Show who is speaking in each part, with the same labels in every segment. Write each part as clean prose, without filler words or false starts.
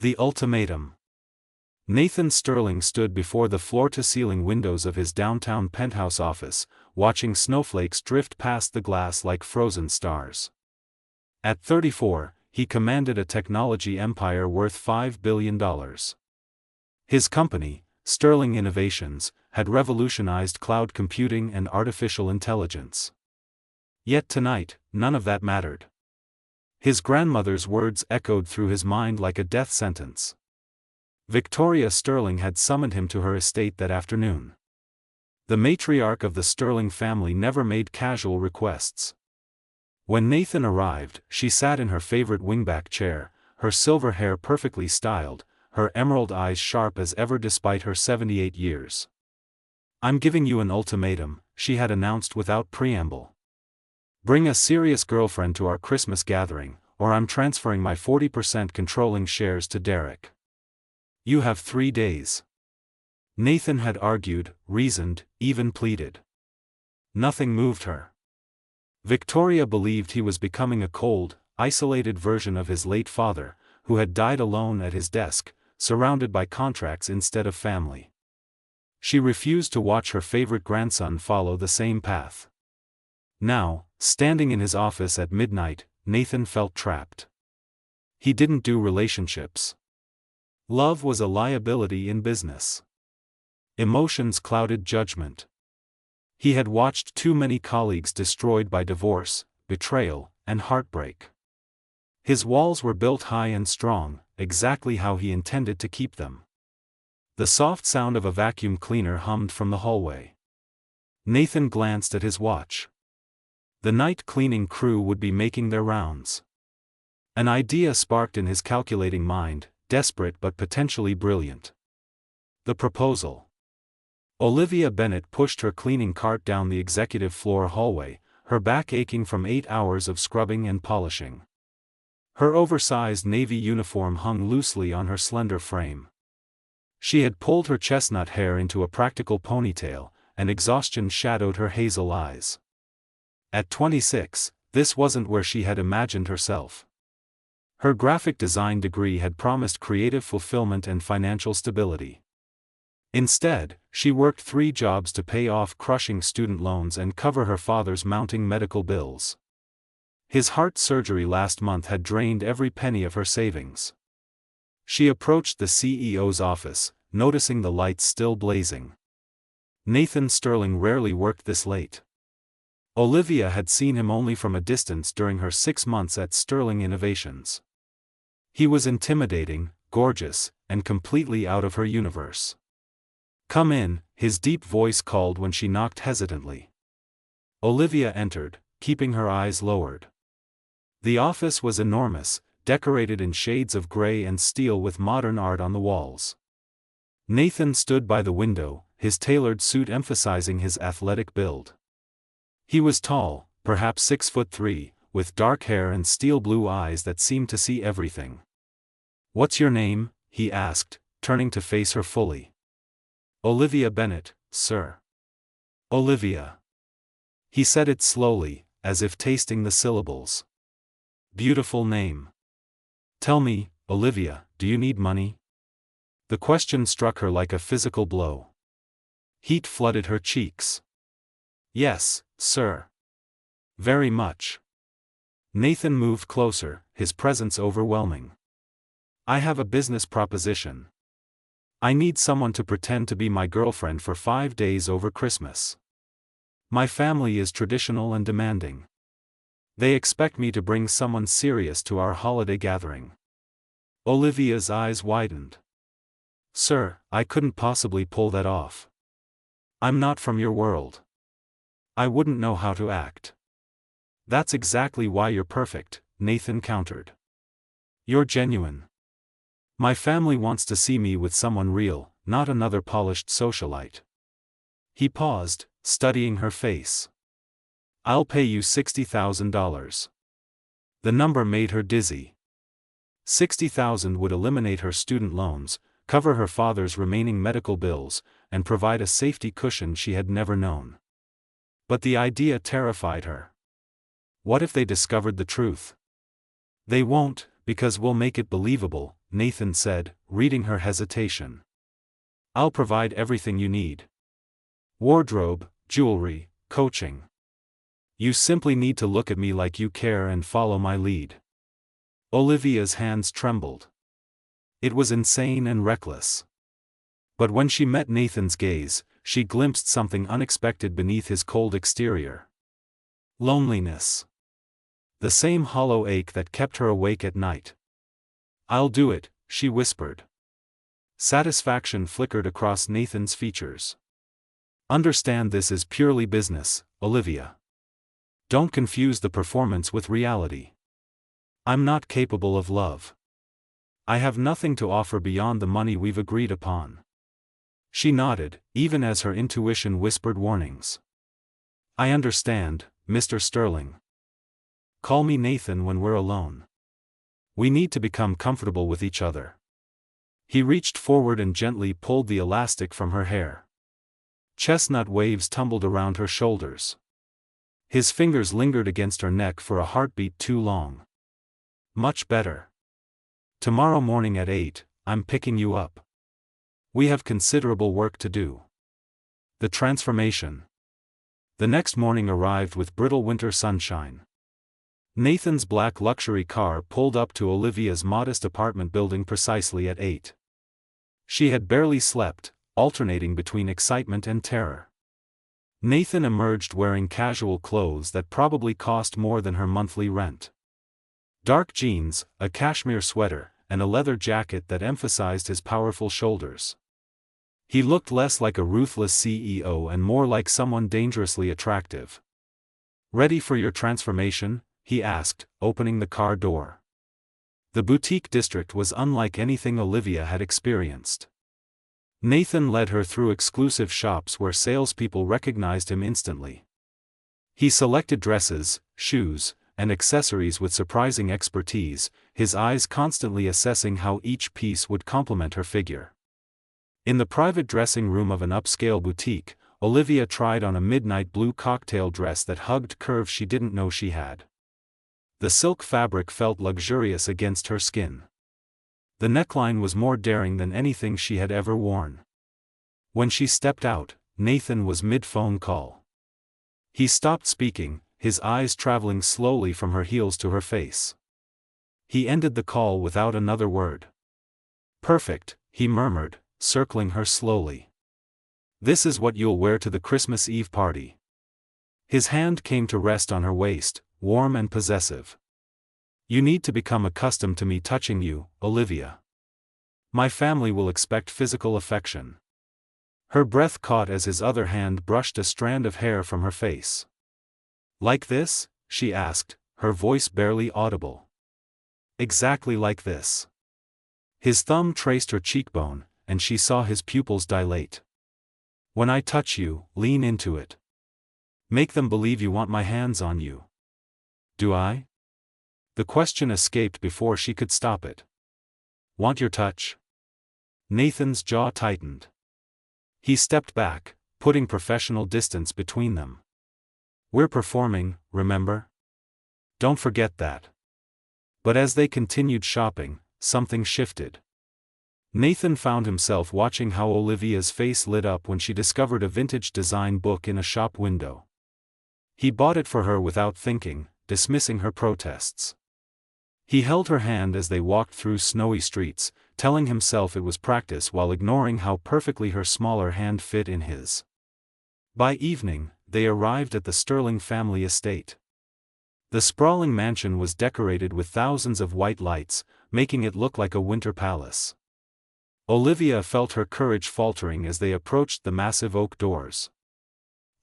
Speaker 1: The ultimatum. Nathan Sterling stood before the floor-to-ceiling windows of his downtown penthouse office, watching snowflakes drift past the glass like frozen stars. At 34, he commanded a technology empire worth $5 billion. His company, Sterling Innovations, had revolutionized cloud computing and artificial intelligence. Yet tonight, none of that mattered. His grandmother's words echoed through his mind like a death sentence. Victoria Sterling had summoned him to her estate that afternoon. The matriarch of the Sterling family never made casual requests. When Nathan arrived, she sat in her favorite wingback chair, her silver hair perfectly styled, her emerald eyes sharp as ever despite her 78 years. "I'm giving you an ultimatum," she had announced without preamble. "Bring a serious girlfriend to our Christmas gathering, or I'm transferring my 40% controlling shares to Derek. You have 3 days." Nathan had argued, reasoned, even pleaded. Nothing moved her. Victoria believed he was becoming a cold, isolated version of his late father, who had died alone at his desk, surrounded by contracts instead of family. She refused to watch her favorite grandson follow the same path. Now, standing in his office at midnight, Nathan felt trapped. He didn't do relationships. Love was a liability in business. Emotions clouded judgment. He had watched too many colleagues destroyed by divorce, betrayal, and heartbreak. His walls were built high and strong, exactly how he intended to keep them. The soft sound of a vacuum cleaner hummed from the hallway. Nathan glanced at his watch. The night cleaning crew would be making their rounds. An idea sparked in his calculating mind, desperate but potentially brilliant. The proposal. Olivia Bennett pushed her cleaning cart down the executive floor hallway, her back aching from 8 hours of scrubbing and polishing. Her oversized navy uniform hung loosely on her slender frame. She had pulled her chestnut hair into a practical ponytail, and exhaustion shadowed her hazel eyes. At 26, this wasn't where she had imagined herself. Her graphic design degree had promised creative fulfillment and financial stability. Instead, she worked 3 jobs to pay off crushing student loans and cover her father's mounting medical bills. His heart surgery last month had drained every penny of her savings. She approached the CEO's office, noticing the lights still blazing. Nathan Sterling rarely worked this late. Olivia had seen him only from a distance during her 6 months at Sterling Innovations. He was intimidating, gorgeous, and completely out of her universe. "Come in," his deep voice called when she knocked hesitantly. Olivia entered, keeping her eyes lowered. The office was enormous, decorated in shades of gray and steel with modern art on the walls. Nathan stood by the window, his tailored suit emphasizing his athletic build. He was tall, perhaps 6'3", with dark hair and steel blue eyes that seemed to see everything. "What's your name?" he asked, turning to face her fully. "Olivia Bennett, sir." "Olivia." He said it slowly, as if tasting the syllables. "Beautiful name. Tell me, Olivia, do you need money?" The question struck her like a physical blow. Heat flooded her cheeks. "Yes, sir. Very much." Nathan moved closer, his presence overwhelming. "I have a business proposition. I need someone to pretend to be my girlfriend for 5 days over Christmas. My family is traditional and demanding. They expect me to bring someone serious to our holiday gathering." Olivia's eyes widened. "Sir, I couldn't possibly pull that off. I'm not from your world. I wouldn't know how to act." "That's exactly why you're perfect," Nathan countered. "You're genuine. My family wants to see me with someone real, not another polished socialite." He paused, studying her face. "I'll pay you $60,000. The number made her dizzy. $60,000 would eliminate her student loans, cover her father's remaining medical bills, and provide a safety cushion she had never known. But the idea terrified her. What if they discovered the truth? "They won't, because we'll make it believable," Nathan said, reading her hesitation. I'll provide everything you need. Wardrobe, jewelry, coaching. You simply need to look at me like you care and follow my lead. Olivia's hands trembled. It was insane and reckless. But when she met Nathan's gaze, she glimpsed something unexpected beneath his cold exterior. Loneliness. The same hollow ache that kept her awake at night. I'll do it, she whispered. Satisfaction flickered across Nathan's features. Understand this is purely business, Olivia. Don't confuse the performance with reality. I'm not capable of love. I have nothing to offer beyond the money we've agreed upon. She nodded, even as her intuition whispered warnings. I understand, Mr. Sterling. Call me Nathan when we're alone. We need to become comfortable with each other. He reached forward and gently pulled the elastic from her hair. Chestnut waves tumbled around her shoulders. His fingers lingered against her neck for a heartbeat too long. Much better. Tomorrow morning at 8, I'm picking you up. We have considerable work to do. The transformation. The next morning arrived with brittle winter sunshine. Nathan's black luxury car pulled up to Olivia's modest apartment building precisely at 8. She had barely slept, alternating between excitement and terror. Nathan emerged wearing casual clothes that probably cost more than her monthly rent. Dark jeans, a cashmere sweater, and a leather jacket that emphasized his powerful shoulders. He looked less like a ruthless CEO and more like someone dangerously attractive. Ready for your transformation? He asked, opening the car door. The boutique district was unlike anything Olivia had experienced. Nathan led her through exclusive shops where salespeople recognized him instantly. He selected dresses, shoes, and accessories with surprising expertise, his eyes constantly assessing how each piece would complement her figure. In the private dressing room of an upscale boutique, Olivia tried on a midnight blue cocktail dress that hugged curves she didn't know she had. The silk fabric felt luxurious against her skin. The neckline was more daring than anything she had ever worn. When she stepped out, Nathan was mid-phone call. He stopped speaking, his eyes traveling slowly from her heels to her face. He ended the call without another word. Perfect, he murmured, circling her slowly. This is what you'll wear to the Christmas Eve party. His hand came to rest on her waist, warm and possessive. You need to become accustomed to me touching you, Olivia. My family will expect physical affection. Her breath caught as his other hand brushed a strand of hair from her face. Like this? She asked, her voice barely audible. Exactly like this. His thumb traced her cheekbone, and she saw his pupils dilate. When I touch you, lean into it. Make them believe you want my hands on you. Do I? The question escaped before she could stop it. Want your touch? Nathan's jaw tightened. He stepped back, putting professional distance between them. We're performing, remember? Don't forget that. But as they continued shopping, something shifted. Nathan found himself watching how Olivia's face lit up when she discovered a vintage design book in a shop window. He bought it for her without thinking, dismissing her protests. He held her hand as they walked through snowy streets, telling himself it was practice while ignoring how perfectly her smaller hand fit in his. By evening, they arrived at the Sterling family estate. The sprawling mansion was decorated with thousands of white lights, making it look like a winter palace. Olivia felt her courage faltering as they approached the massive oak doors.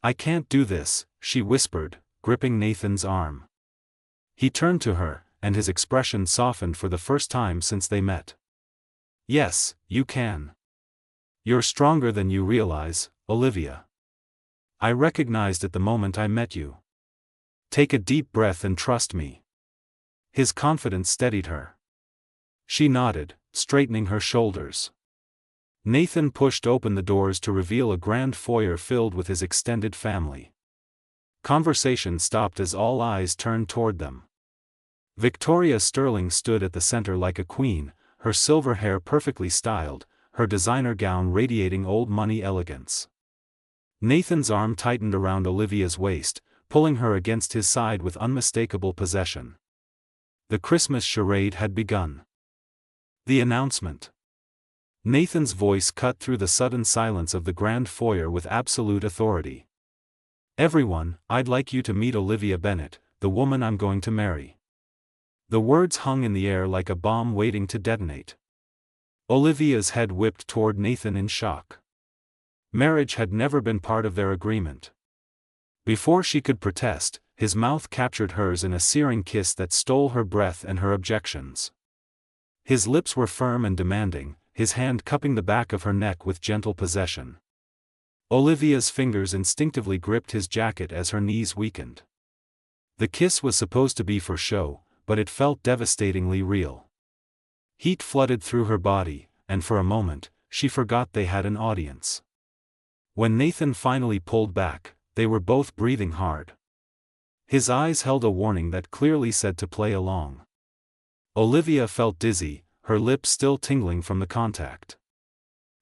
Speaker 1: I can't do this, she whispered, gripping Nathan's arm. He turned to her, and his expression softened for the first time since they met. Yes, you can. You're stronger than you realize, Olivia. I recognized it the moment I met you. Take a deep breath and trust me. His confidence steadied her. She nodded, straightening her shoulders. Nathan pushed open the doors to reveal a grand foyer filled with his extended family. Conversation stopped as all eyes turned toward them. Victoria Sterling stood at the center like a queen, her silver hair perfectly styled, her designer gown radiating old money elegance. Nathan's arm tightened around Olivia's waist, pulling her against his side with unmistakable possession. The Christmas charade had begun. The announcement. Nathan's voice cut through the sudden silence of the grand foyer with absolute authority. "Everyone, I'd like you to meet Olivia Bennet, the woman I'm going to marry." The words hung in the air like a bomb waiting to detonate. Olivia's head whipped toward Nathan in shock. Marriage had never been part of their agreement. Before she could protest, his mouth captured hers in a searing kiss that stole her breath and her objections. His lips were firm and demanding, his hand cupping the back of her neck with gentle possession. Olivia's fingers instinctively gripped his jacket as her knees weakened. The kiss was supposed to be for show, but it felt devastatingly real. Heat flooded through her body, and for a moment, she forgot they had an audience. When Nathan finally pulled back, they were both breathing hard. His eyes held a warning that clearly said to play along. Olivia felt dizzy, her lips still tingling from the contact.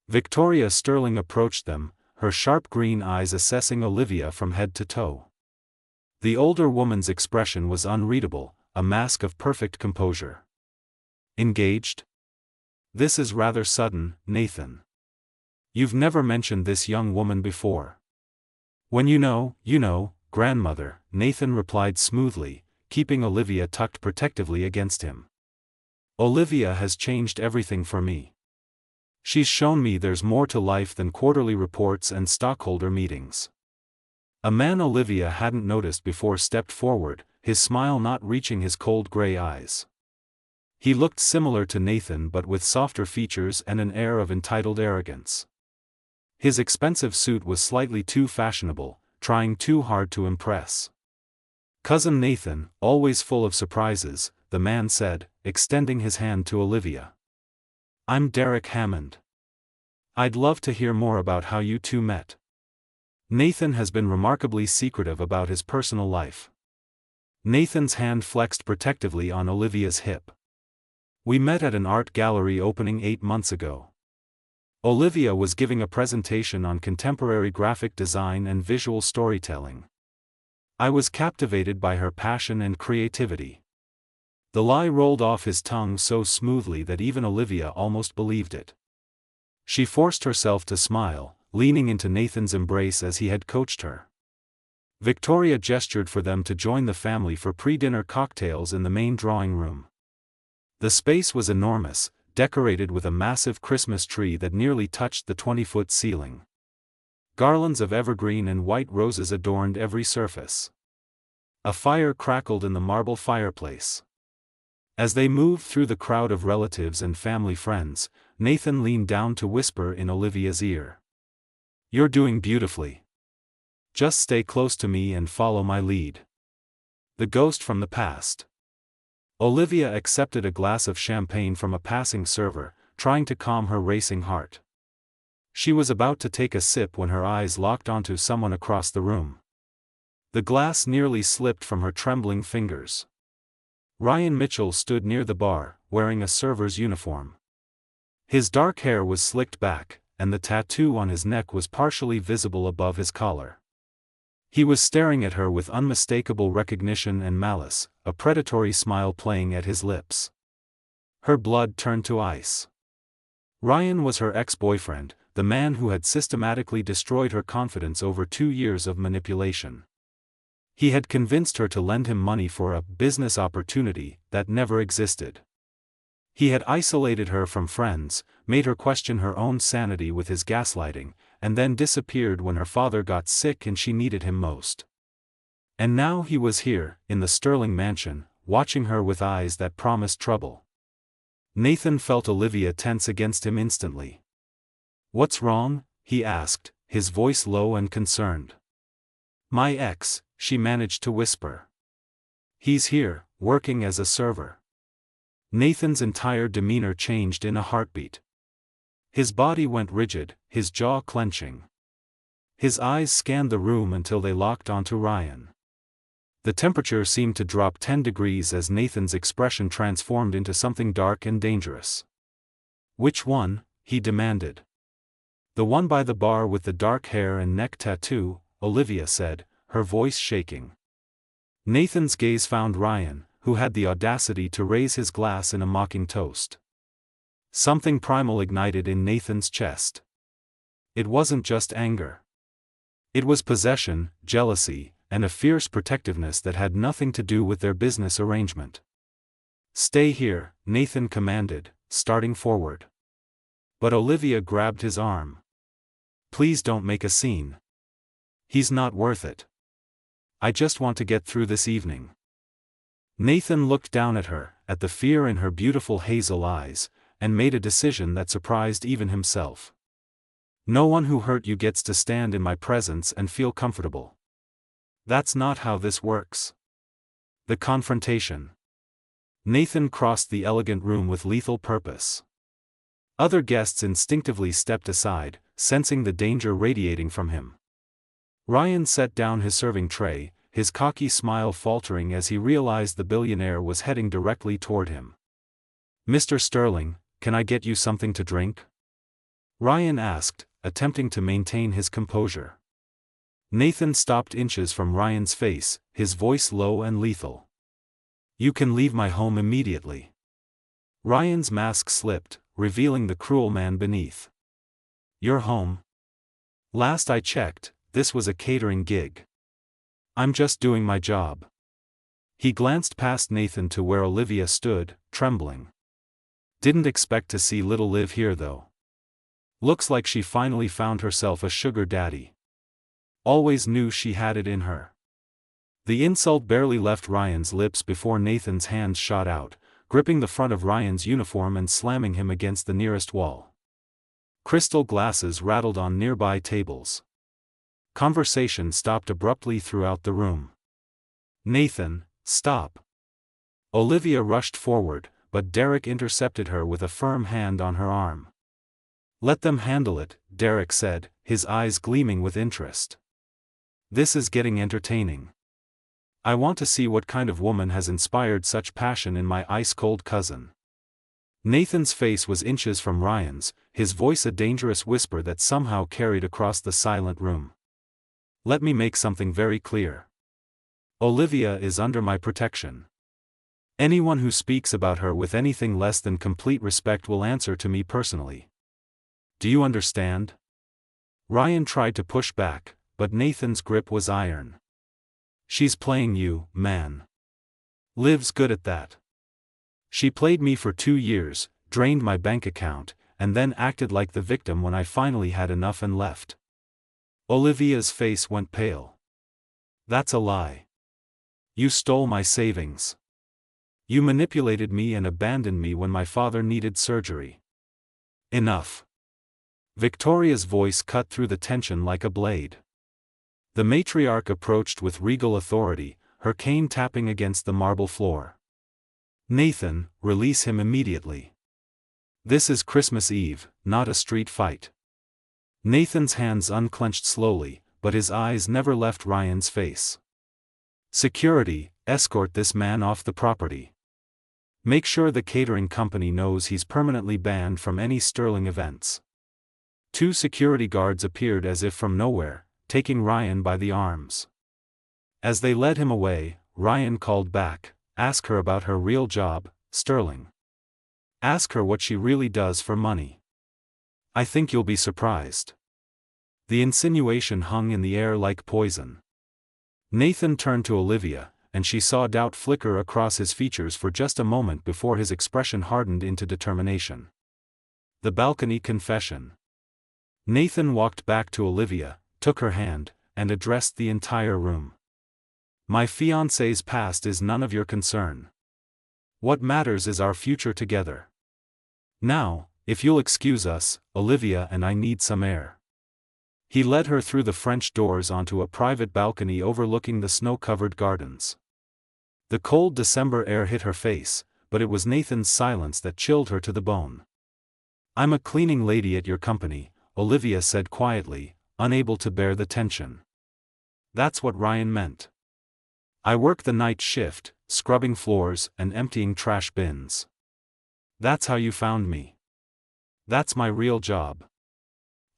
Speaker 1: Victoria Sterling approached them, her sharp green eyes assessing Olivia from head to toe. The older woman's expression was unreadable, a mask of perfect composure. "Engaged? This is rather sudden, Nathan. You've never mentioned this young woman before." "When you know, grandmother," Nathan replied smoothly, keeping Olivia tucked protectively against him. "Olivia has changed everything for me. She's shown me there's more to life than quarterly reports and stockholder meetings." A man Olivia hadn't noticed before stepped forward, his smile not reaching his cold gray eyes. He looked similar to Nathan but with softer features and an air of entitled arrogance. His expensive suit was slightly too fashionable, trying too hard to impress. "Cousin Nathan, always full of surprises," the man said, extending his hand to Olivia. "I'm Derek Hammond. I'd love to hear more about how you two met." Nathan has been remarkably secretive about his personal life. Nathan's hand flexed protectively on Olivia's hip. "We met at an art gallery opening 8 months ago. Olivia was giving a presentation on contemporary graphic design and visual storytelling. I was captivated by her passion and creativity." The lie rolled off his tongue so smoothly that even Olivia almost believed it. She forced herself to smile, leaning into Nathan's embrace as he had coached her. Victoria gestured for them to join the family for pre-dinner cocktails in the main drawing room. The space was enormous, decorated with a massive Christmas tree that nearly touched the 20-foot ceiling. Garlands of evergreen and white roses adorned every surface. A fire crackled in the marble fireplace. As they moved through the crowd of relatives and family friends, Nathan leaned down to whisper in Olivia's ear. "You're doing beautifully. Just stay close to me and follow my lead." The ghost from the past. Olivia accepted a glass of champagne from a passing server, trying to calm her racing heart. She was about to take a sip when her eyes locked onto someone across the room. The glass nearly slipped from her trembling fingers. Ryan Mitchell stood near the bar, wearing a server's uniform. His dark hair was slicked back, and the tattoo on his neck was partially visible above his collar. He was staring at her with unmistakable recognition and malice, a predatory smile playing at his lips. Her blood turned to ice. Ryan was her ex-boyfriend, the man who had systematically destroyed her confidence over 2 years of manipulation. He had convinced her to lend him money for a business opportunity that never existed. He had isolated her from friends, made her question her own sanity with his gaslighting, and then disappeared when her father got sick and she needed him most. And now he was here, in the Sterling mansion, watching her with eyes that promised trouble. Nathan felt Olivia tense against him instantly. "What's wrong?" he asked, his voice low and concerned. "My ex," she managed to whisper. "He's here, working as a server." Nathan's entire demeanor changed in a heartbeat. His body went rigid, his jaw clenching. His eyes scanned the room until they locked onto Ryan. The temperature seemed to drop 10 degrees as Nathan's expression transformed into something dark and dangerous. Which one? He demanded. The one by the bar with the dark hair and neck tattoo, Olivia said, her voice shaking. Nathan's gaze found Ryan, who had the audacity to raise his glass in a mocking toast. Something primal ignited in Nathan's chest. It wasn't just anger. It was possession, jealousy, and a fierce protectiveness that had nothing to do with their business arrangement. "Stay here," Nathan commanded, starting forward. But Olivia grabbed his arm. "Please don't make a scene. He's not worth it. I just want to get through this evening." Nathan looked down at her, at the fear in her beautiful hazel eyes, and made a decision that surprised even himself. "No one who hurt you gets to stand in my presence and feel comfortable. That's not how this works." The confrontation. Nathan crossed the elegant room with lethal purpose. Other guests instinctively stepped aside, sensing the danger radiating from him. Ryan set down his serving tray, his cocky smile faltering as he realized the billionaire was heading directly toward him. "Mr. Sterling, can I get you something to drink?" Ryan asked, attempting to maintain his composure. Nathan stopped inches from Ryan's face, his voice low and lethal. "You can leave my home immediately." Ryan's mask slipped, revealing the cruel man beneath. "Your home? Last I checked, this was a catering gig. I'm just doing my job." He glanced past Nathan to where Olivia stood, trembling. "Didn't expect to see little Liv here though. Looks like she finally found herself a sugar daddy. Always knew she had it in her." The insult barely left Ryan's lips before Nathan's hands shot out, gripping the front of Ryan's uniform and slamming him against the nearest wall. Crystal glasses rattled on nearby tables. Conversation stopped abruptly throughout the room. "Nathan, stop." Olivia rushed forward, but Derek intercepted her with a firm hand on her arm. "Let them handle it," Derek said, his eyes gleaming with interest. "This is getting entertaining. I want to see what kind of woman has inspired such passion in my ice-cold cousin." Nathan's face was inches from Ryan's, his voice a dangerous whisper that somehow carried across the silent room. "Let me make something very clear. Olivia is under my protection. Anyone who speaks about her with anything less than complete respect will answer to me personally. Do you understand?" Ryan tried to push back, but Nathan's grip was iron. "She's playing you, man. Liv's good at that. She played me for 2 years, drained my bank account, and then acted like the victim when I finally had enough and left." Olivia's face went pale. "That's a lie. You stole my savings. You manipulated me and abandoned me when my father needed surgery." "Enough." Victoria's voice cut through the tension like a blade. The matriarch approached with regal authority, her cane tapping against the marble floor. "Nathan, release him immediately. This is Christmas Eve, not a street fight." Nathan's hands unclenched slowly, but his eyes never left Ryan's face. "Security, escort this man off the property. Make sure the catering company knows he's permanently banned from any Sterling events." 2 security guards appeared as if from nowhere, taking Ryan by the arms. As they led him away, Ryan called back, "Ask her about her real job, Sterling. Ask her what she really does for money. I think you'll be surprised." The insinuation hung in the air like poison. Nathan turned to Olivia, and she saw doubt flicker across his features for just a moment before his expression hardened into determination. The balcony confession. Nathan walked back to Olivia, took her hand, and addressed the entire room. "My fiancé's past is none of your concern. What matters is our future together. Now, if you'll excuse us, Olivia and I need some air." He led her through the French doors onto a private balcony overlooking the snow-covered gardens. The cold December air hit her face, but it was Nathan's silence that chilled her to the bone. "I'm a cleaning lady at your company," Olivia said quietly, unable to bear the tension. That's what Ryan meant. "I work the night shift, scrubbing floors and emptying trash bins. That's how you found me." That's my real job.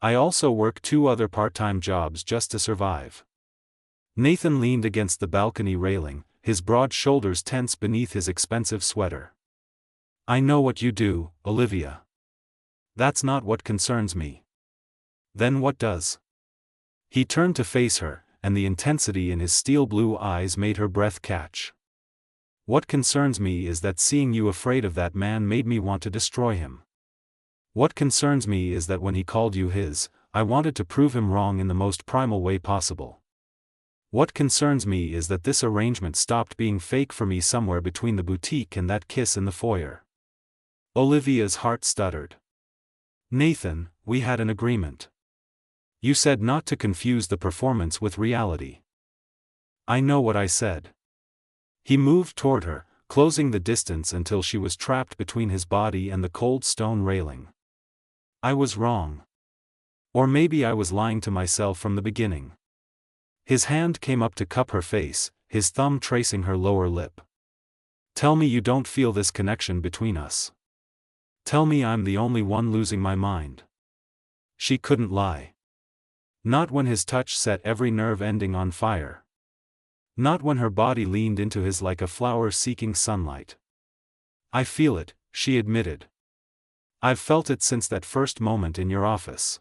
Speaker 1: I also work 2 other part-time jobs just to survive. Nathan leaned against the balcony railing, his broad shoulders tense beneath his expensive sweater. I know what you do, Olivia. That's not what concerns me. Then what does? He turned to face her, and the intensity in his steel blue eyes made her breath catch. What concerns me is that seeing you afraid of that man made me want to destroy him. What concerns me is that when he called you his, I wanted to prove him wrong in the most primal way possible. What concerns me is that this arrangement stopped being fake for me somewhere between the boutique and that kiss in the foyer. Olivia's heart stuttered. Nathan, we had an agreement. You said not to confuse the performance with reality. I know what I said. He moved toward her, closing the distance until she was trapped between his body and the cold stone railing. I was wrong. Or maybe I was lying to myself from the beginning. His hand came up to cup her face, his thumb tracing her lower lip. Tell me you don't feel this connection between us. Tell me I'm the only one losing my mind. She couldn't lie. Not when his touch set every nerve ending on fire. Not when her body leaned into his like a flower seeking sunlight. I feel it, she admitted. I've felt it since that first moment in your office.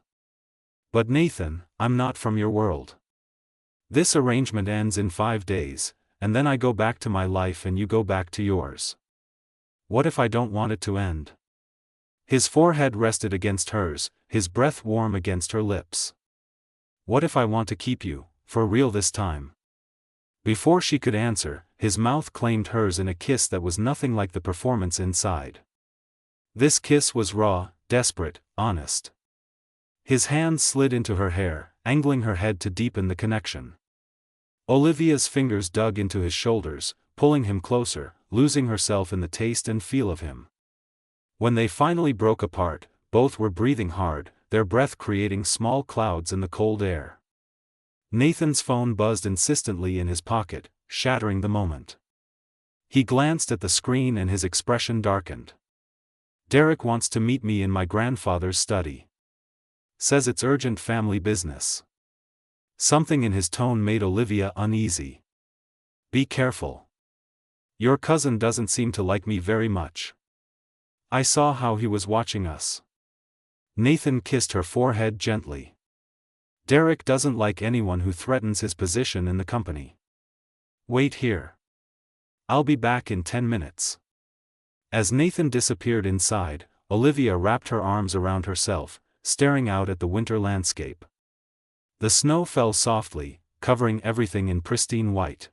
Speaker 1: But Nathan, I'm not from your world. This arrangement ends in 5 days, and then I go back to my life and you go back to yours. What if I don't want it to end? His forehead rested against hers, his breath warm against her lips. What if I want to keep you, for real this time? Before she could answer, his mouth claimed hers in a kiss that was nothing like the performance inside. This kiss was raw, desperate, honest. His hand slid into her hair, angling her head to deepen the connection. Olivia's fingers dug into his shoulders, pulling him closer, losing herself in the taste and feel of him. When they finally broke apart, both were breathing hard, their breath creating small clouds in the cold air. Nathan's phone buzzed insistently in his pocket, shattering the moment. He glanced at the screen and his expression darkened. Derek wants to meet me in my grandfather's study. Says it's urgent family business. Something in his tone made Olivia uneasy. Be careful. Your cousin doesn't seem to like me very much. I saw how he was watching us. Nathan kissed her forehead gently. Derek doesn't like anyone who threatens his position in the company. Wait here. I'll be back in 10 minutes. As Nathan disappeared inside, Olivia wrapped her arms around herself, staring out at the winter landscape. The snow fell softly, covering everything in pristine white.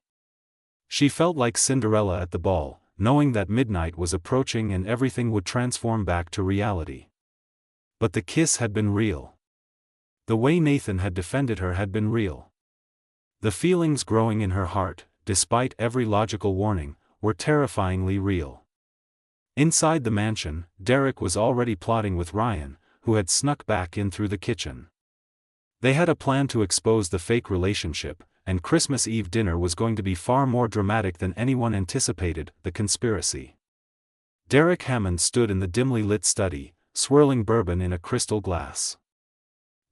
Speaker 1: She felt like Cinderella at the ball, knowing that midnight was approaching and everything would transform back to reality. But the kiss had been real. The way Nathan had defended her had been real. The feelings growing in her heart, despite every logical warning, were terrifyingly real. Inside the mansion, Derek was already plotting with Ryan, who had snuck back in through the kitchen. They had a plan to expose the fake relationship, and Christmas Eve dinner was going to be far more dramatic than anyone anticipated. The conspiracy. Derek Hammond stood in the dimly lit study, swirling bourbon in a crystal glass.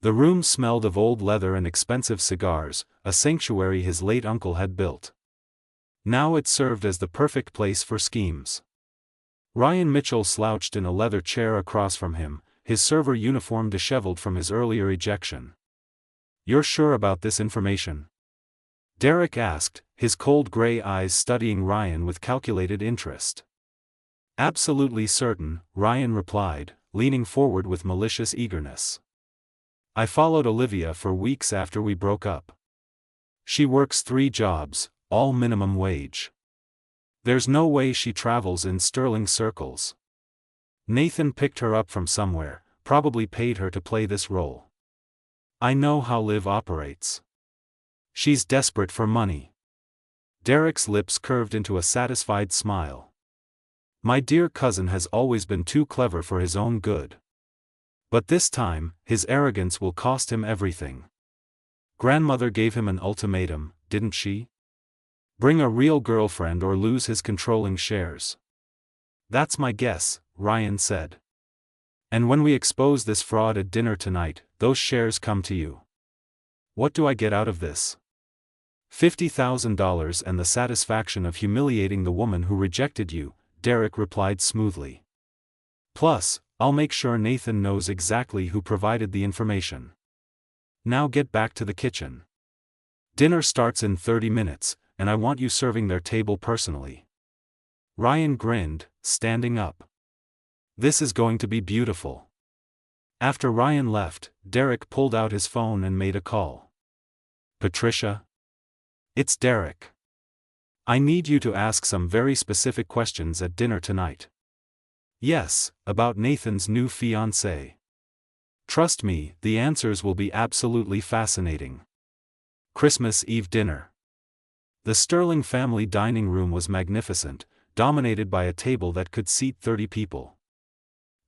Speaker 1: The room smelled of old leather and expensive cigars, a sanctuary his late uncle had built. Now it served as the perfect place for schemes. Ryan Mitchell slouched in a leather chair across from him, his server uniform disheveled from his earlier ejection. You're sure about this information? Derek asked, his cold gray eyes studying Ryan with calculated interest. Absolutely certain, Ryan replied, leaning forward with malicious eagerness. I followed Olivia for weeks after we broke up. She works 3 jobs, all minimum wage. There's no way she travels in sterling circles. Nathan picked her up from somewhere, probably paid her to play this role. I know how Liv operates. She's desperate for money. Derek's lips curved into a satisfied smile. My dear cousin has always been too clever for his own good. But this time, his arrogance will cost him everything. Grandmother gave him an ultimatum, didn't she? Bring a real girlfriend or lose his controlling shares. That's my guess, Ryan said. And when we expose this fraud at dinner tonight, those shares come to you. What do I get out of this? $50,000 and the satisfaction of humiliating the woman who rejected you, Derek replied smoothly. Plus, I'll make sure Nathan knows exactly who provided the information. Now get back to the kitchen. Dinner starts in 30 minutes, and I want you serving their table personally. Ryan grinned, standing up. This is going to be beautiful. After Ryan left, Derek pulled out his phone and made a call. Patricia? It's Derek. I need you to ask some very specific questions at dinner tonight. Yes, about Nathan's new fiancée. Trust me, the answers will be absolutely fascinating. Christmas Eve dinner. The Sterling family dining room was magnificent, dominated by a table that could seat 30 people.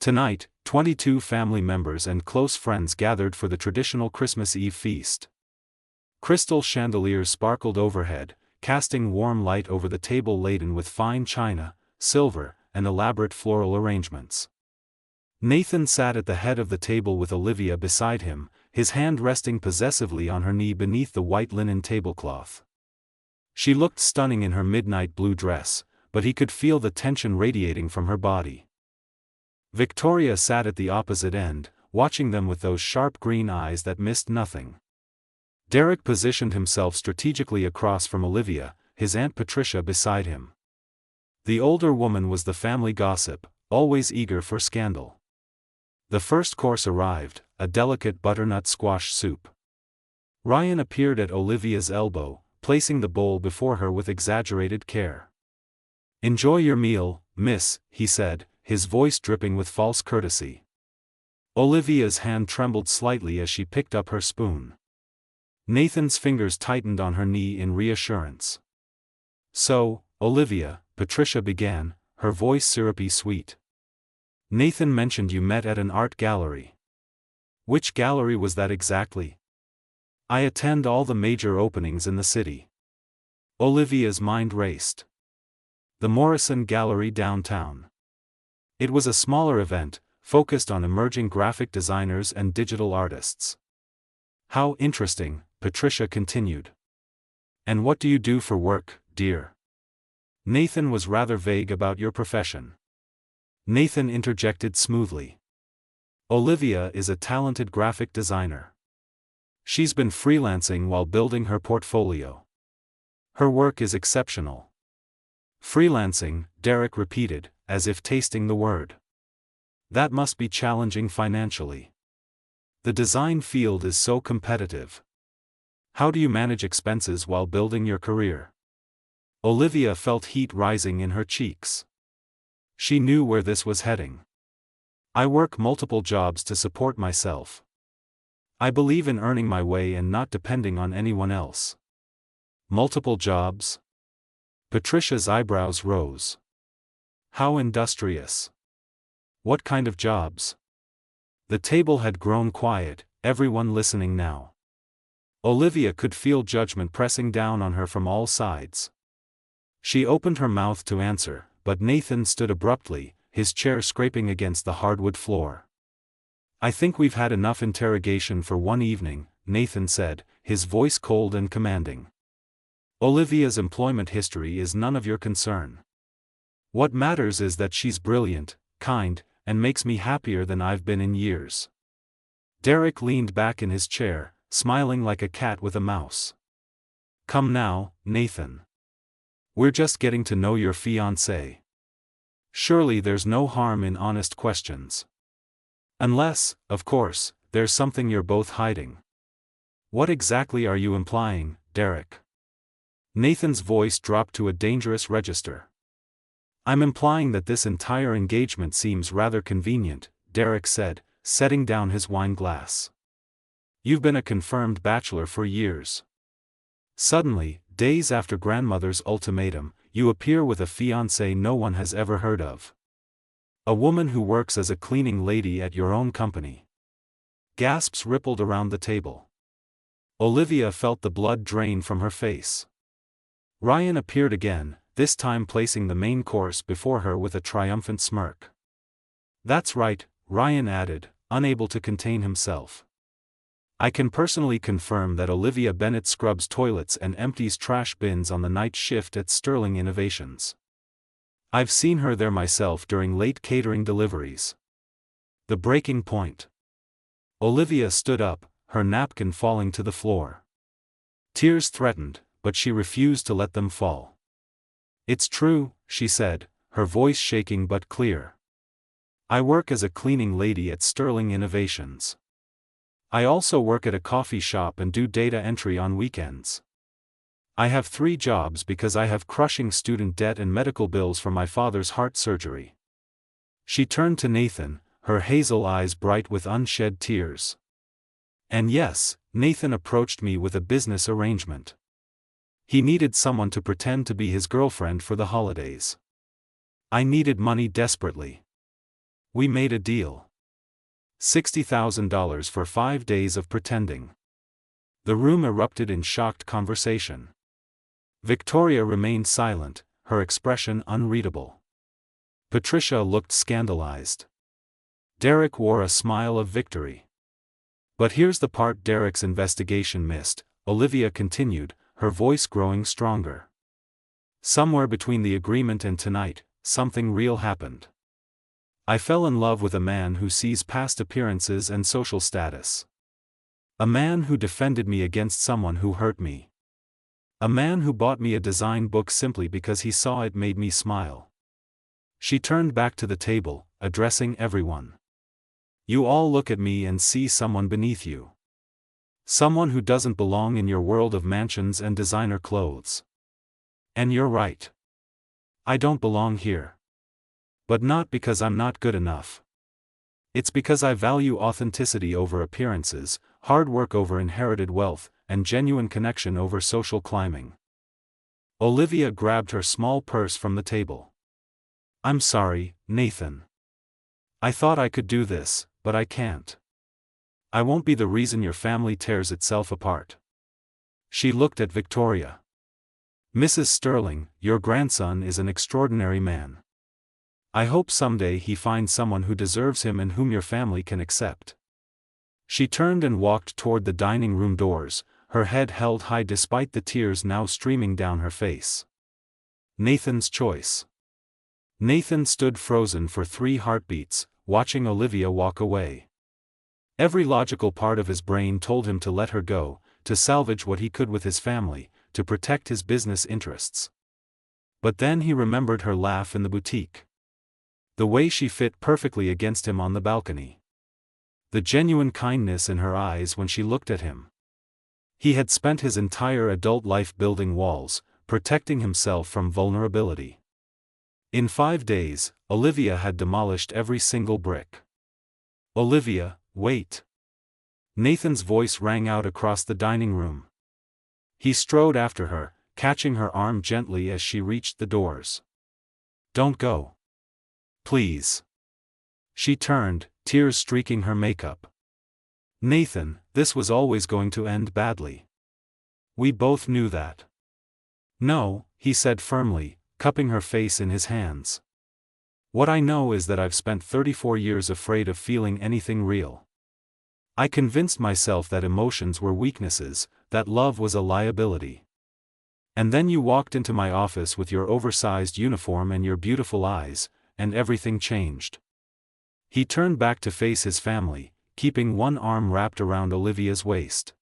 Speaker 1: Tonight, 22 family members and close friends gathered for the traditional Christmas Eve feast. Crystal chandeliers sparkled overhead, casting warm light over the table laden with fine china, silver, and elaborate floral arrangements. Nathan sat at the head of the table with Olivia beside him, his hand resting possessively on her knee beneath the white linen tablecloth. She looked stunning in her midnight blue dress, but he could feel the tension radiating from her body. Victoria sat at the opposite end, watching them with those sharp green eyes that missed nothing. Derek positioned himself strategically across from Olivia, his Aunt Patricia beside him. The older woman was the family gossip, always eager for scandal. The first course arrived, a delicate butternut squash soup. Ryan appeared at Olivia's elbow, placing the bowl before her with exaggerated care. "Enjoy your meal, miss," he said, his voice dripping with false courtesy. Olivia's hand trembled slightly as she picked up her spoon. Nathan's fingers tightened on her knee in reassurance. "So, Olivia," Patricia began, her voice syrupy sweet. "Nathan mentioned you met at an art gallery. Which gallery was that exactly?" "I attend all the major openings in the city." Olivia's mind raced. "The Morrison Gallery downtown." It was a smaller event, focused on emerging graphic designers and digital artists. "How interesting," Patricia continued. "And what do you do for work, dear?" Nathan was rather vague about your profession. Nathan interjected smoothly. "Olivia is a talented graphic designer. She's been freelancing while building her portfolio. Her work is exceptional." "Freelancing," Derek repeated, as if tasting the word. "That must be challenging financially. The design field is so competitive. How do you manage expenses while building your career?" Olivia felt heat rising in her cheeks. She knew where this was heading. "I work multiple jobs to support myself. I believe in earning my way and not depending on anyone else." "Multiple jobs?" Patricia's eyebrows rose. "How industrious. What kind of jobs?" The table had grown quiet, everyone listening now. Olivia could feel judgment pressing down on her from all sides. She opened her mouth to answer, but Nathan stood abruptly, his chair scraping against the hardwood floor. "I think we've had enough interrogation for one evening," Nathan said, his voice cold and commanding. "Olivia's employment history is none of your concern. What matters is that she's brilliant, kind, and makes me happier than I've been in years." Derek leaned back in his chair, smiling like a cat with a mouse. "Come now, Nathan. We're just getting to know your fiancé. Surely there's no harm in honest questions. Unless, of course, there's something you're both hiding." "What exactly are you implying, Derek?" Nathan's voice dropped to a dangerous register. "I'm implying that this entire engagement seems rather convenient," Derek said, setting down his wine glass. "You've been a confirmed bachelor for years. Suddenly, days after grandmother's ultimatum, you appear with a fiancé no one has ever heard of. A woman who works as a cleaning lady at your own company." Gasps rippled around the table. Olivia felt the blood drain from her face. Ryan appeared again, this time placing the main course before her with a triumphant smirk. "That's right, Ryan added, unable to contain himself. I can personally confirm that Olivia Bennett scrubs toilets and empties trash bins on the night shift at Sterling Innovations. I've seen her there myself during late catering deliveries. The breaking point. Olivia stood up, her napkin falling to the floor. Tears threatened, but she refused to let them fall. It's true, she said, her voice shaking but clear. I work as a cleaning lady at Sterling Innovations. I also work at a coffee shop and do data entry on weekends. I have 3 jobs because I have crushing student debt and medical bills from my father's heart surgery. She turned to Nathan, her hazel eyes bright with unshed tears. And yes, Nathan approached me with a business arrangement. He needed someone to pretend to be his girlfriend for the holidays. I needed money desperately. We made a deal. $60,000 for 5 days of pretending. The room erupted in shocked conversation. Victoria remained silent, her expression unreadable. Patricia looked scandalized. Derek wore a smile of victory. But here's the part Derek's investigation missed, Olivia continued, her voice growing stronger. Somewhere between the agreement and tonight, something real happened. I fell in love with a man who sees past appearances and social status. A man who defended me against someone who hurt me. A man who bought me a design book simply because he saw it made me smile. She turned back to the table, addressing everyone. You all look at me and see someone beneath you. Someone who doesn't belong in your world of mansions and designer clothes. And you're right. I don't belong here. But not because I'm not good enough. It's because I value authenticity over appearances, hard work over inherited wealth, and genuine connection over social climbing. Olivia grabbed her small purse from the table. I'm sorry, Nathan. I thought I could do this, but I can't. I won't be the reason your family tears itself apart. She looked at Victoria. Mrs. Sterling, your grandson is an extraordinary man. I hope someday he finds someone who deserves him and whom your family can accept. She turned and walked toward the dining room doors, her head held high despite the tears now streaming down her face. Nathan's choice. Nathan stood frozen for 3 heartbeats, watching Olivia walk away. Every logical part of his brain told him to let her go, to salvage what he could with his family, to protect his business interests. But then he remembered her laugh in the boutique. The way she fit perfectly against him on the balcony. The genuine kindness in her eyes when she looked at him. He had spent his entire adult life building walls, protecting himself from vulnerability. In 5 days, Olivia had demolished every single brick. Olivia, wait. Nathan's voice rang out across the dining room. He strode after her, catching her arm gently as she reached the doors. Don't go. Please. She turned, tears streaking her makeup. Nathan, this was always going to end badly. We both knew that. No, he said firmly, cupping her face in his hands. What I know is that I've spent 34 years afraid of feeling anything real. I convinced myself that emotions were weaknesses, that love was a liability. And then you walked into my office with your oversized uniform and your beautiful eyes, and everything changed. He turned back to face his family, keeping one arm wrapped around Olivia's waist.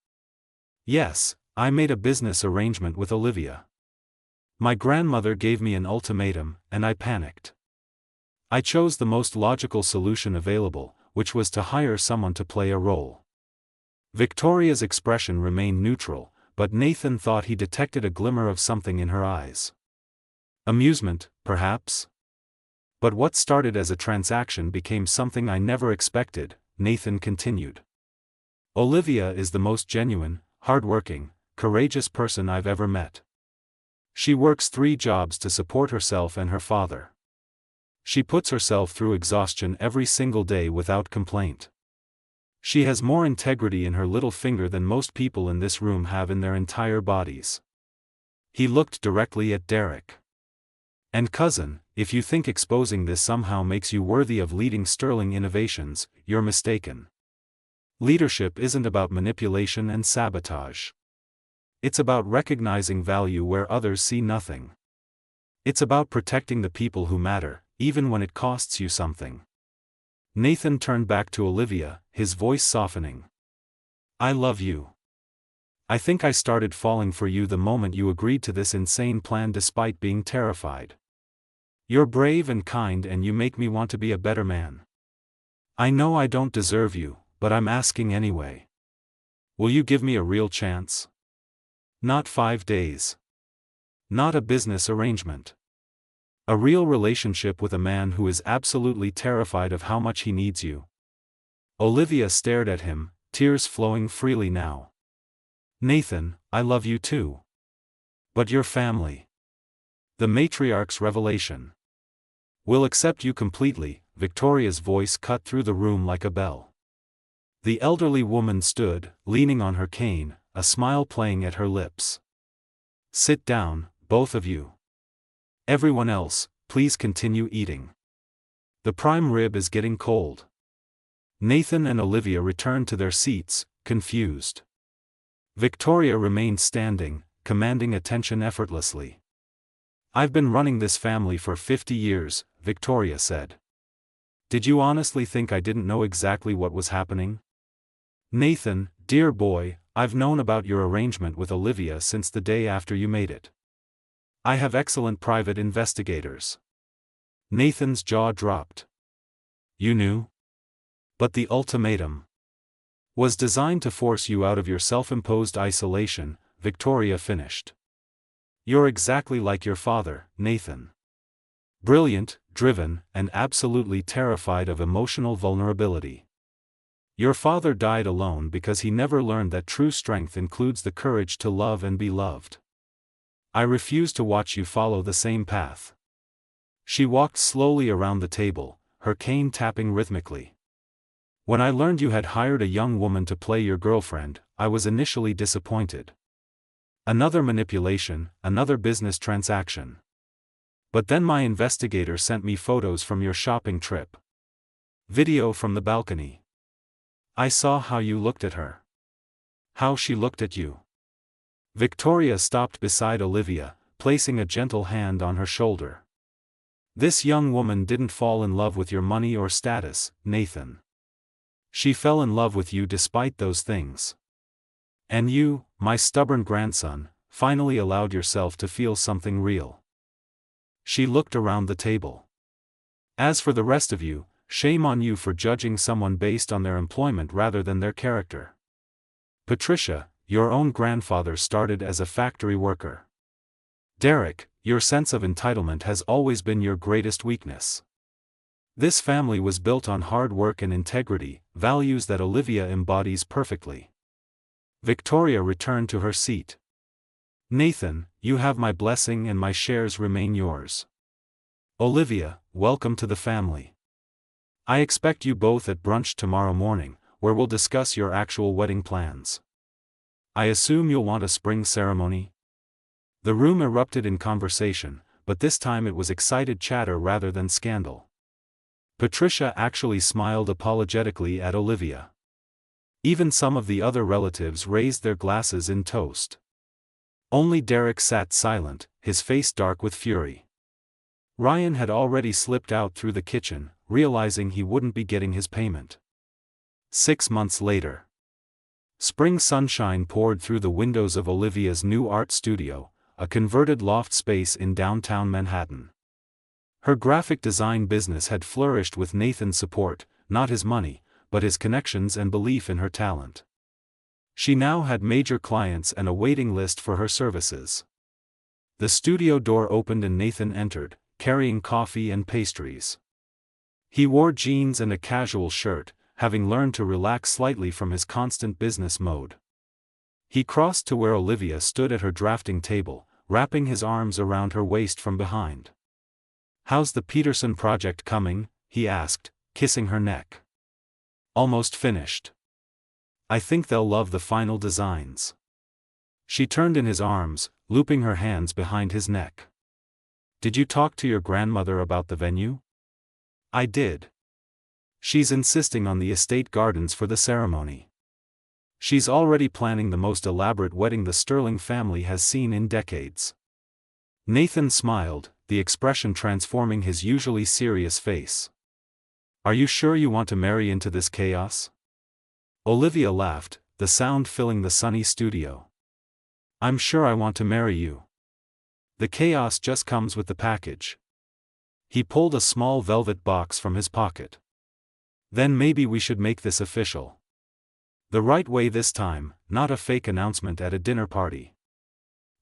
Speaker 1: Yes, I made a business arrangement with Olivia. My grandmother gave me an ultimatum, and I panicked. I chose the most logical solution available, which was to hire someone to play a role. Victoria's expression remained neutral, but Nathan thought he detected a glimmer of something in her eyes. Amusement, perhaps? But what started as a transaction became something I never expected, Nathan continued. Olivia is the most genuine, hardworking, courageous person I've ever met. She works 3 jobs to support herself and her father. She puts herself through exhaustion every single day without complaint. She has more integrity in her little finger than most people in this room have in their entire bodies. He looked directly at Derek. And cousin, if you think exposing this somehow makes you worthy of leading sterling innovations, you're mistaken. Leadership isn't about manipulation and sabotage. It's about recognizing value where others see nothing. It's about protecting the people who matter, even when it costs you something. Nathan turned back to Olivia, his voice softening. I love you. I think I started falling for you the moment you agreed to this insane plan despite being terrified. You're brave and kind and you make me want to be a better man. I know I don't deserve you, but I'm asking anyway. Will you give me a real chance? Not 5 days. Not a business arrangement. A real relationship with a man who is absolutely terrified of how much he needs you. Olivia stared at him, tears flowing freely now. Nathan, I love you too. But your family. The matriarch's revelation. Will accept you completely, Victoria's voice cut through the room like a bell. The elderly woman stood, leaning on her cane, a smile playing at her lips. Sit down, both of you. Everyone else, please continue eating. The prime rib is getting cold. Nathan and Olivia returned to their seats, confused. Victoria remained standing, commanding attention effortlessly. I've been running this family for 50 years, Victoria said. Did you honestly think I didn't know exactly what was happening? Nathan, dear boy, I've known about your arrangement with Olivia since the day after you made it. I have excellent private investigators. Nathan's jaw dropped. You knew? But the ultimatum was designed to force you out of your self-imposed isolation, Victoria finished. You're exactly like your father, Nathan. Brilliant, driven, and absolutely terrified of emotional vulnerability. Your father died alone because he never learned that true strength includes the courage to love and be loved. I refuse to watch you follow the same path. She walked slowly around the table, her cane tapping rhythmically. When I learned you had hired a young woman to play your girlfriend, I was initially disappointed. Another manipulation, another business transaction. But then my investigator sent me photos from your shopping trip. Video from the balcony. I saw how you looked at her. How she looked at you. Victoria stopped beside Olivia, placing a gentle hand on her shoulder. This young woman didn't fall in love with your money or status, Nathan. She fell in love with you despite those things. And you, my stubborn grandson, finally allowed yourself to feel something real. She looked around the table. As for the rest of you, shame on you for judging someone based on their employment rather than their character. Patricia, your own grandfather started as a factory worker. Derek, your sense of entitlement has always been your greatest weakness. This family was built on hard work and integrity, values that Olivia embodies perfectly. Victoria returned to her seat. Nathan, you have my blessing and my shares remain yours. Olivia, welcome to the family. I expect you both at brunch tomorrow morning, where we'll discuss your actual wedding plans. I assume you'll want a spring ceremony? The room erupted in conversation, but this time it was excited chatter rather than scandal. Patricia actually smiled apologetically at Olivia. Even some of the other relatives raised their glasses in toast. Only Derek sat silent, his face dark with fury. Ryan had already slipped out through the kitchen, realizing he wouldn't be getting his payment. 6 months later. Spring sunshine poured through the windows of Olivia's new art studio, a converted loft space in downtown Manhattan. Her graphic design business had flourished with Nathan's support, not his money, but his connections and belief in her talent. She now had major clients and a waiting list for her services. The studio door opened and Nathan entered, carrying coffee and pastries. He wore jeans and a casual shirt, having learned to relax slightly from his constant business mode. He crossed to where Olivia stood at her drafting table, wrapping his arms around her waist from behind. "How's the Peterson project coming?" he asked, kissing her neck. "Almost finished. I think they'll love the final designs." She turned in his arms, looping her hands behind his neck. Did you talk to your grandmother about the venue? I did. She's insisting on the estate gardens for the ceremony. She's already planning the most elaborate wedding the Sterling family has seen in decades. Nathan smiled, the expression transforming his usually serious face. Are you sure you want to marry into this chaos? Olivia laughed, the sound filling the sunny studio. I'm sure I want to marry you. The chaos just comes with the package. He pulled a small velvet box from his pocket. Then maybe we should make this official. The right way this time, not a fake announcement at a dinner party.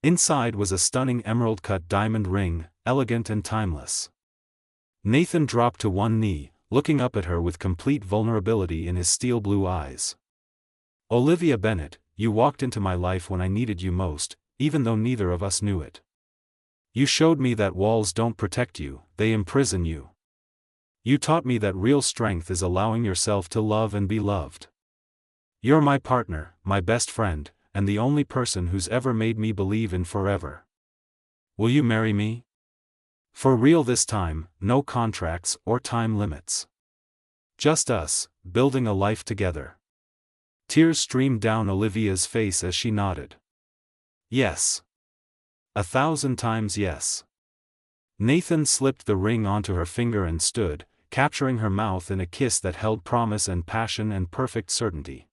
Speaker 1: Inside was a stunning emerald-cut diamond ring, elegant and timeless. Nathan dropped to one knee, looking up at her with complete vulnerability in his steel blue eyes. Olivia Bennet, you walked into my life when I needed you most, even though neither of us knew it. You showed me that walls don't protect you, they imprison you. You taught me that real strength is allowing yourself to love and be loved. You're my partner, my best friend, and the only person who's ever made me believe in forever. Will you marry me? For real this time, no contracts or time limits. Just us, building a life together. Tears streamed down Olivia's face as she nodded. Yes. 1,000 times yes. Nathan slipped the ring onto her finger and stood, capturing her mouth in a kiss that held promise and passion and perfect certainty.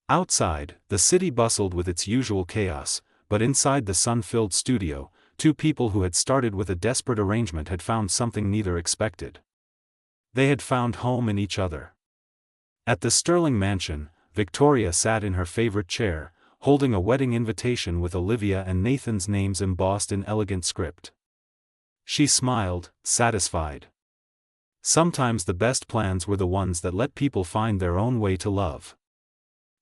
Speaker 1: Outside, the city bustled with its usual chaos, but inside the sun-filled studio, two people who had started with a desperate arrangement had found something neither expected. They had found home in each other. At the Sterling mansion, Victoria sat in her favorite chair, holding a wedding invitation with Olivia and Nathan's names embossed in elegant script. She smiled, satisfied. Sometimes the best plans were the ones that let people find their own way to love.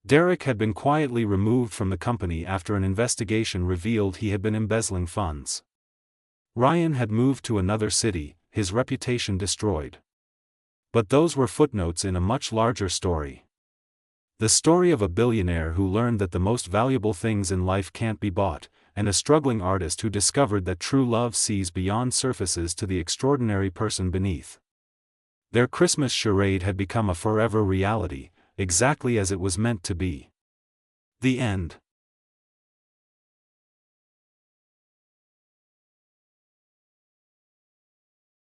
Speaker 1: Derek had been quietly removed from the company after an investigation revealed he had been embezzling funds. Ryan had moved to another city, his reputation destroyed. But those were footnotes in a much larger story. The story of a billionaire who learned that the most valuable things in life can't be bought, and a struggling artist who discovered that true love sees beyond surfaces to the extraordinary person beneath. Their Christmas charade had become a forever reality, exactly as it was meant to be. The end.